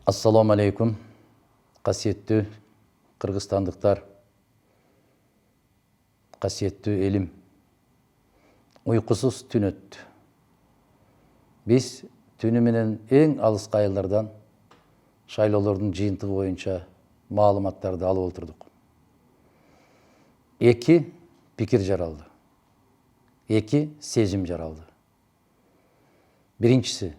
Assalamu alaikum, қасиетті қырғызстандықтар, қасиетті елім. Uykusuz түн өтті. Біз түні менен ең алыс қайылардан шайлаулардың жиынтығы бойынша маалыматтарды алып отырдық. Екі пикир жаралды. Екі сезім жаралды. Биринчisi,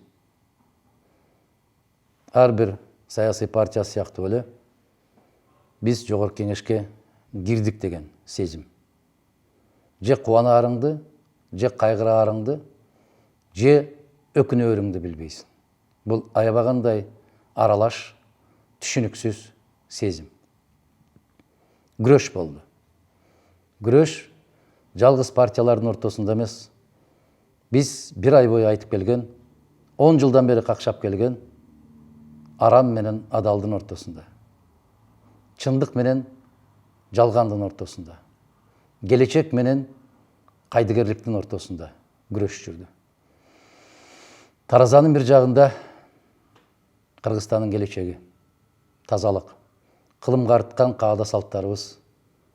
әрбір саяси партия сияқты эле біз жогорку кеңешке кирдик деген сезім. Же кубанаарыңды, же кайгыраарыңды, же өкүнөөрүңдү билбейсиң. Бул аябагандай аралаш, түшүнүксүз сезім. Күрөш болду. Күрөш жалгыз партиялардын ортосунда эмес, биз бир ай бою айтып келген, 10 жылдан бери какшап келген арам менен адалдын ортосунда. Чындык менен жалгандын ортосунда. Келечек менен кайдыгерликтин ортосунда күрөш жүрдү. Таразанын бир жагында Кыргызстандын келечеги, тазалык, кылымга арткан каада салттарыбыз,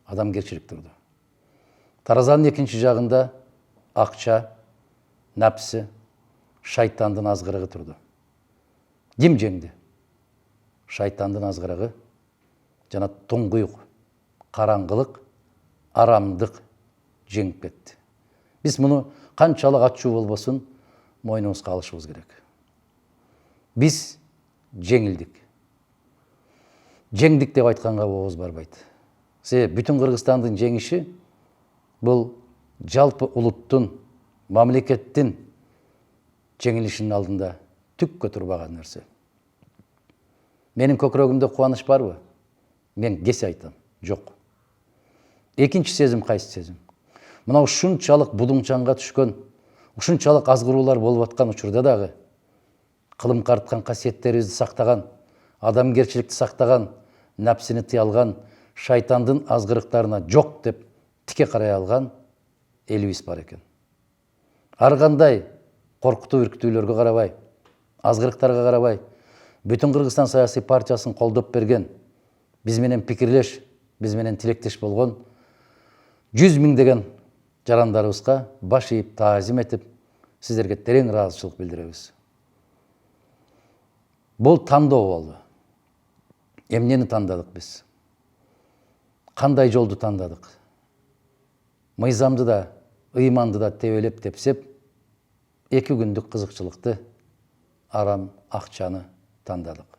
адамгерчилик турду. Таразанын экинчи жагында акча, напсы, шайтандын азгырыгы турду. Ким жеңди? Шайтандын азгырыгы жана туңгуюк, караңгылык, арамдык жеңип кетти. Биз муну канчалык ачуу болбосун мойнубузга алышыбыз керек. Биз жеңилдик. Жеңдик деп айтканга ооз барбайт. Себеби бүтүн Кыргызстандын жеңиши бул жалпы улуттун, мамлекеттин жеңилишинин алдында түккө турбаган нерсе. Менин көкүрөгүмдө кубаныч барбы? Мен кесе айтам, жок. Экинчи сезим кайсы сезим? Мына ушунчалык будуңчанга түшкөн, ушунчалык азгыруулар болуп аткан учурда дагы кылымга арткан касиеттерибизди сактаган, адамгерчиликти сактаган, напсини тыя алган, шайтандын азгырыктарына жок деп тике карай алган элибиз бар экен. Ар кандай коркутуу үркүтүүлөргө карабай, азгырыктарга карабай, бүтүн Кыргызстан саясий партиясын колдоп берген, биз менен пикирлеш, биз менен тилектеш болгон 100 миңдеген жарандарыбызга баш ийип таазим этип, сиздерге терең ыраазычылык билдиребиз. Бул тандоо болду. Эмнени тандадык биз? Кандай жолду тандадык? Мыйзамды да, ыйманды да тебелеп тепсеп, 2 күндүк кызыкчылыкты, арам акчаны тандадык.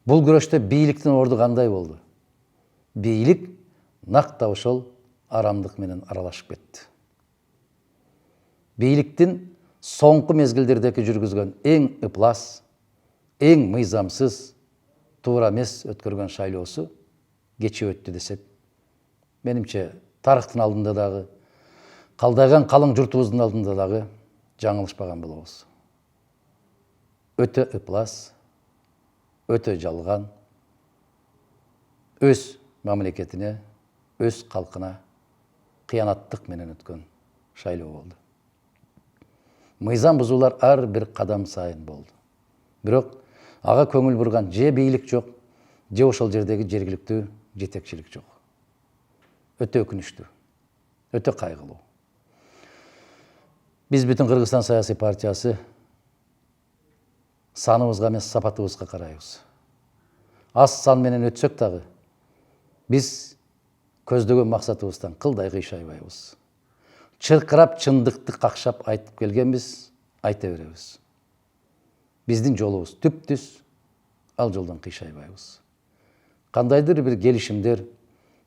Бул күрөштө бийликтин орду кандай болду? Бийлик накта ошол арамдык менен аралашып кетти. Бийликтин соңку мезгилдердеги жүргүзгөн эң ыплас, эң мыйзамсыз, туура эмес өткөргөн шайлоосу кече өттү десек, менимче тарыхтын алдында дагы, калдайган калың журтубуздун алдында дагы жаңылышпаган болобуз. Өтө ыплас, өтө жалган, өз мамлекетине, өз калкына кыянаттык менен өткөн шайлоо болду. Мыйзам бузуулар ар бир кадам сайын болду. Бирок ага көңүл бурган же бийлик жок, же ошол жердеги жергиликтүү жетекчилик жок. Өтө өкүнүчтүү, өтө кайгылуу. Биз бүтүн Кыргызстан саясий партиясы саныбызга эмес, сапатыбызга карайбыз. Аз сан менен өтсөк дагы, биз көздөгөн максатыбыздан кылдай кыйшайбайбыз. Чыркырап чындыкты какшап айтып келгенбиз, айта беребиз. Биздин жолубуз түп-түз, ал жолдон кыйшайбайбыз. Кандайдыр бир келишимдер,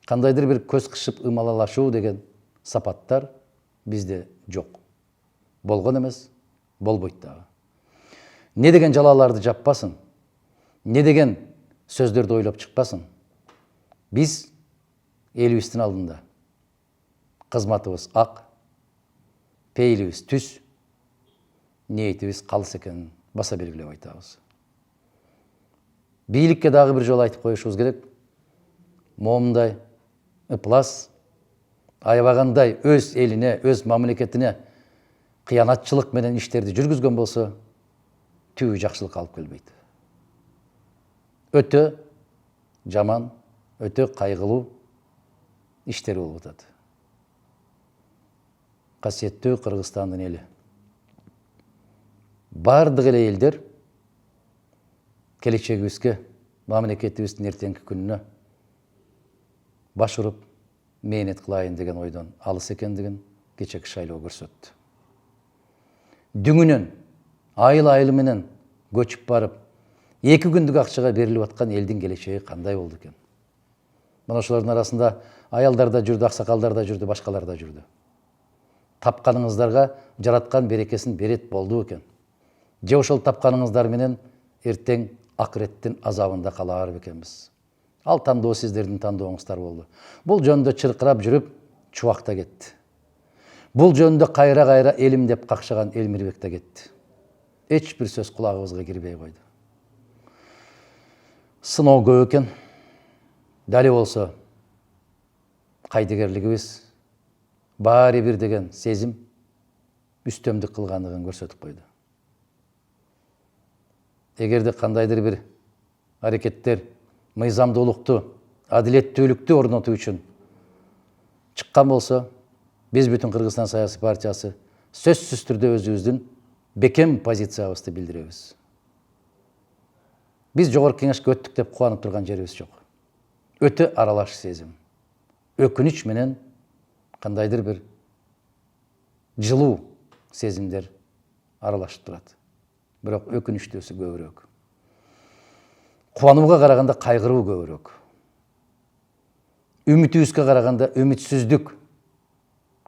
кандайдыр бир көз кышып ымалалашуу деген сапаттар бизде жок. Болгон эмес, болбойт дагы. Не деген жалаларды жаппасын, не деген сөздөрдү ойлоп чыкпасын, биз элибиздин алдында кызматыбыз ак, пейилибиз түз, ниетибиз калыс экенин баса белгилеп айтабыз. Бийликке дагы бир жолу айтып коюшубуз керек. Момундай ыплас, аябагандай өз элине, өз мамлекетине кыянатчылык менен иштерди жүргүзгөн болсо, түбү жакшылыкка алып келбейт. өтө жаман, өтө кайгылуу иштер болуп атат. Касиеттүү Кыргызстандын эли. Бардык эле элдер келечегибизге, мамлекетибиздин эртеңки күнүнө баш уруп мээнет кылайын деген ойдон алыс экендигин кечээки шайлоо көрсөттү. Дүңүнөн айыл менен көчүп барып, 2 күндүк акчага берилип аткан элдин келечеги кандай болду экен? Мына ошолордун арасында аялдар да жүрдү, аксакалдар да жүрдү, башкалар да жүрдү. Тапканыңыздарга жараткан берекесин берет болду экен. Же ошол тапканыңыздар менен эртең акыреттин азабында калаар бекенбиз. Ал тандоо сиздердин тандооңуздар болду. Бул жөнүндө чыркырап жүрүп, чубакта кетти. Бул жөнүндө кайра элим деп какшаган Элмирбек да кетти. Эч бир сөз кулагыбызга кирбей койду. Сыноо көп экен. Дали болсо кайдыгерлигибиз баары бир деген сезим үстөмдүк кылгандыгын көрсөтүп койду. Эгерде кандайдыр бир аракеттер мыйзамдуулукту, адилеттүүлүктү орнотуу үчүн чыккан болсо, биз бүтүн Кыргызстан саясий партиясы сөзсүз түрдө өзүбүздүн бекем позициябызды билдиребиз. Биз жогорку кеңешке өттүк деп кубанып турган жерибиз жок. Өтө аралаш сезим. Өкүнүч менен кандайдыр бир жылуу сезимдер аралашып турат. Бирок өкүнүчтүүсү көбүрөөк. Кубанууга караганда кайгыруу көбүрөөк. Үмүтүбүзгө караганда үмүтсүздүк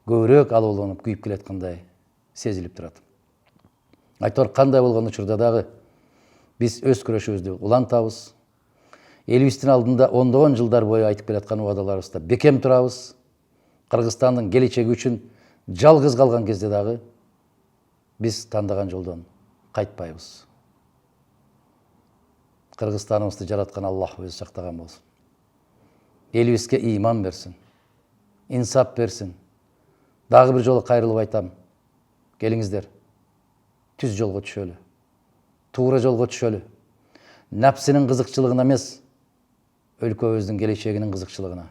көбүрөөк алууланып күйүп келаткандай сезилип турат. Айтор кандай болгон учурда дагы биз өз күрөшүбүздү улантабыз. Элибиздин алдында ондогон жылдар бою айтып келаткан убадаларыбызда бекем турабыз. Кыргызстандын келечеги үчүн жалгыз калган кезде дагы биз тандаган жолдон кайтпайбыз. Кыргызстаныбызды жараткан Аллах өзү сактаган болсун. Элибизге ыйман берсин, инсап берсин. Дагы бир жолу кайрылып айтам. Келиңиздер, түз жолго түшөлү. Туура жолго түшөлү. Напсынын кызыкчылыгына эмес, өлкөбүздүн келечегинин кызыкчылыгына.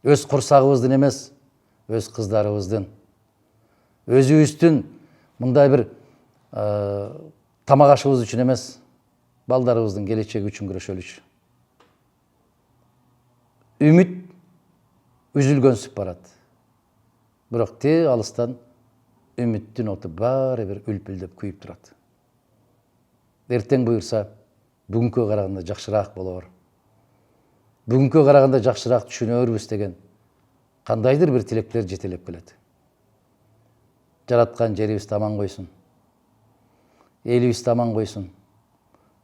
Өз курсагыбыздын эмес, өз кыздарыбыздын, өзүбүздүн мындай бир тамак ашыбыз үчүн эмес, балдарыбыздын келечеги үчүн күрөшөлүчү. Үмүт үзүлгөнсүп барат. Бирок те алыстан үмүттүн оту баары бир үлпүлдөп күйүп турат. Эртең буюрса, бүгүнкүгө караганда жакшыраак болоор. Бүгүнкүгө караганда жакшыраак түшүнөрбүз деген кандайдыр бир тилектер жетелеп келет. Жараткан жерибизди аман койсун. Элибизди аман койсун.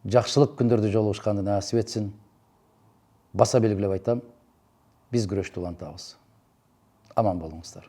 Жакшылык күндөрдү жолугушканды насип этсин. Баса белгилеп айтам, биз күрөштү улантабыз. Аман болуңуздар.